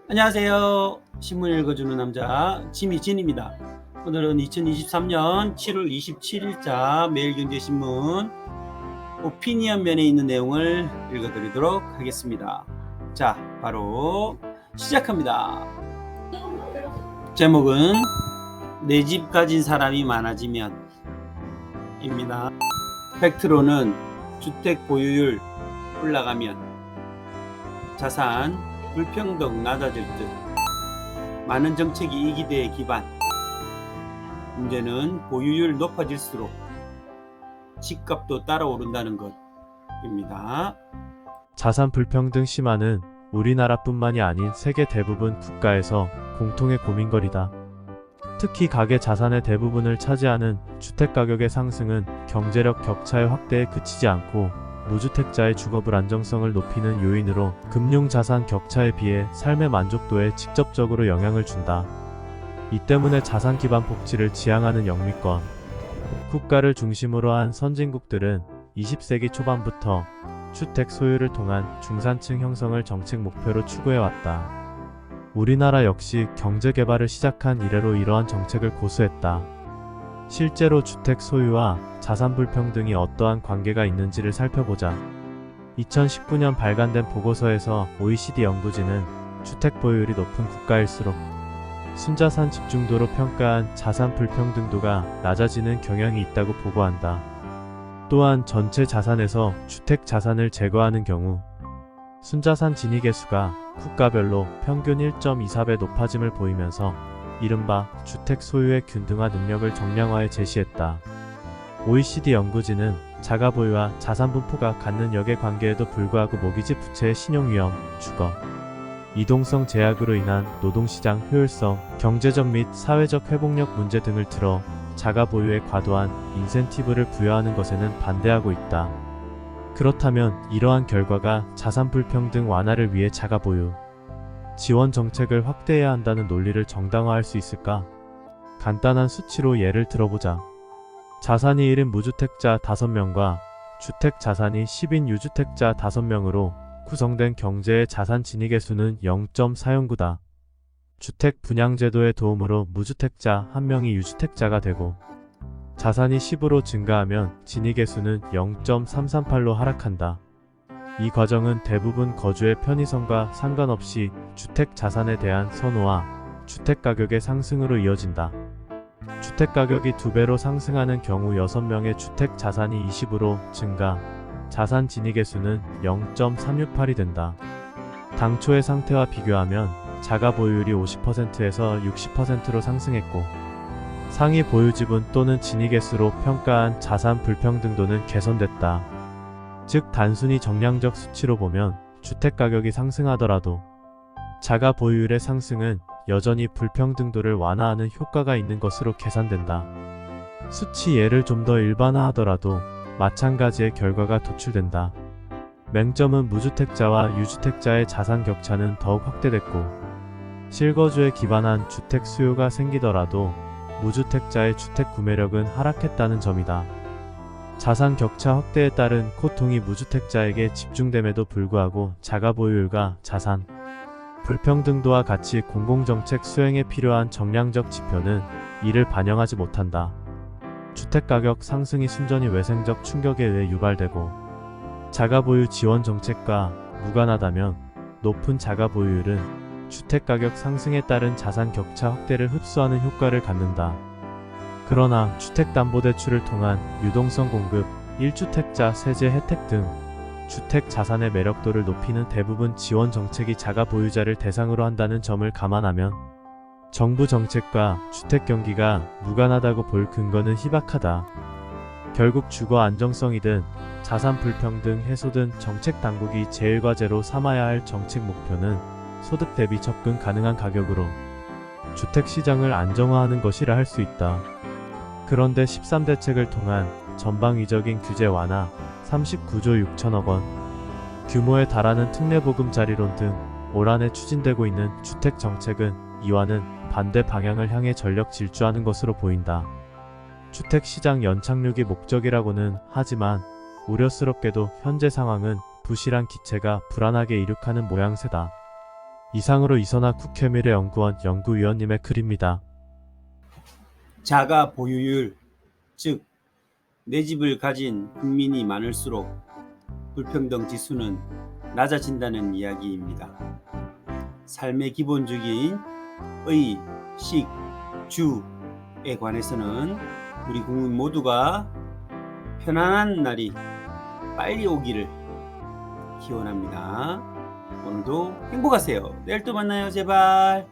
안녕하세요. 신문 읽어주는 남자 지미진입니다. 오늘은 2023년 7월 27일자 매일경제신문 오피니언 면에 있는 내용을 읽어드리도록 하겠습니다. 자, 바로 시작합니다. 제목은 내 집 가진 사람이 많아지면 입니다. 팩트로는 주택 보유율 올라가면 자산 불평등 낮아질 듯 많은 정책이 이 기대에 기반. 문제는 보유율 높아질수록 집값도 따라 오른다는 것입니다. 자산 불평등 심화는 우리나라뿐만이 아닌 세계 대부분 국가에서 공통의 고민거리다. 특히 가계 자산의 대부분을 차지하는 주택가격의 상승은 경제력 격차의 확대에 그치지 않고 무주택자의 주거 불안정성을 높이는 요인으로 금융자산 격차에 비해 삶의 만족도에 직접적으로 영향을 준다. 이 때문에 자산 기반 복지를 지향하는 영미권 국가를 중심으로 한 선진국들은 20세기 초반부터 주택 소유를 통한 중산층 형성을 정책 목표로 추구해왔다. 우리나라 역시 경제 개발을 시작한 이래로 이러한 정책을 고수했다. 실제로 주택 소유와 자산 불평등이 어떠한 관계가 있는지를 살펴보자. 2019년 발간된 보고서에서 OECD 연구진은 주택 보유율이 높은 국가일수록 순자산 집중도로 평가한 자산 불평등도가 낮아지는 경향이 있다고 보고한다. 또한 전체 자산에서 주택 자산을 제거하는 경우 순자산 진위계수가 국가별로 평균 1.24배 높아짐을 보이면서 이른바 주택 소유의 균등화 능력을 정량화해 제시했다. OECD 연구진은 자가 보유와 자산 분포가 갖는 역의 관계에도 불구하고 모기지 부채의 신용위험, 주거, 이동성 제약으로 인한 노동시장 효율성, 경제적 및 사회적 회복력 문제 등을 들어 자가 보유에 과도한 인센티브를 부여하는 것에는 반대하고 있다. 그렇다면 이러한 결과가 자산 불평등 완화를 위해 자가 보유 지원 정책을 확대해야 한다는 논리를 정당화할 수 있을까? 간단한 수치로 예를 들어보자. 자산이 1인 무주택자 5명과 주택 자산이 10인 유주택자 5명으로 구성된 경제의 자산 진위계수는 0.409다. 주택 분양제도의 도움으로 무주택자 1명이 유주택자가 되고 자산이 10으로 증가하면 진위계수는 0.338로 하락한다. 이 과정은 대부분 거주의 편의성과 상관없이 주택 자산에 대한 선호와 주택 가격의 상승으로 이어진다. 주택 가격이 2배로 상승하는 경우 6명의 주택 자산이 20으로 증가, 자산 진위계수는 0.368이 된다. 당초의 상태와 비교하면 자가 보유율이 50%에서 60%로 상승했고 상위 보유지분 또는 진위계수로 평가한 자산 불평등도는 개선됐다. 즉 단순히 정량적 수치로 보면 주택가격이 상승하더라도 자가 보유율의 상승은 여전히 불평등도를 완화하는 효과가 있는 것으로 계산된다. 수치 예를 좀 더 일반화하더라도 마찬가지의 결과가 도출된다. 맹점은 무주택자와 유주택자의 자산 격차는 더욱 확대됐고 실거주에 기반한 주택 수요가 생기더라도 무주택자의 주택 구매력은 하락했다는 점이다. 자산 격차 확대에 따른 고통이 무주택자에게 집중됨에도 불구하고 자가 보유율과 자산 불평등도와 같이 공공정책 수행에 필요한 정량적 지표는 이를 반영하지 못한다. 주택가격 상승이 순전히 외생적 충격에 의해 유발되고 자가 보유 지원 정책과 무관하다면 높은 자가 보유율은 주택가격 상승에 따른 자산 격차 확대를 흡수하는 효과를 갖는다. 그러나 주택담보대출을 통한 유동성 공급, 1주택자 세제 혜택 등 주택 자산의 매력도를 높이는 대부분 지원 정책이 자가 보유자를 대상으로 한다는 점을 감안하면 정부 정책과 주택 경기가 무관하다고 볼 근거는 희박하다. 결국 주거 안정성이든 자산 불평등 해소든 정책 당국이 제일 과제로 삼아야 할 정책 목표는 소득 대비 접근 가능한 가격으로 주택 시장을 안정화하는 것이라 할 수 있다. 그런데 13대책을 통한 전방위적인 규제 완화, 39조 6천억 원 규모에 달하는 특례보금자리론 등 올 한해 추진되고 있는 주택 정책은 이와는 반대 방향을 향해 전력 질주하는 것으로 보인다. 주택시장 연착륙이 목적이라고는 하지만 우려스럽게도 현재 상황은 부실한 기체가 불안하게 이륙하는 모양새다. 이상으로 이선화 국회미래연구원 연구위원님의 글입니다. 자가 보유율, 즉 내 집을 가진 국민이 많을수록 불평등 지수는 낮아진다는 이야기입니다. 삶의 기본적인 의, 식, 주에 관해서는 우리 국민 모두가 편안한 날이 빨리 오기를 기원합니다. 오늘도 행복하세요. 내일 또 만나요, 제발.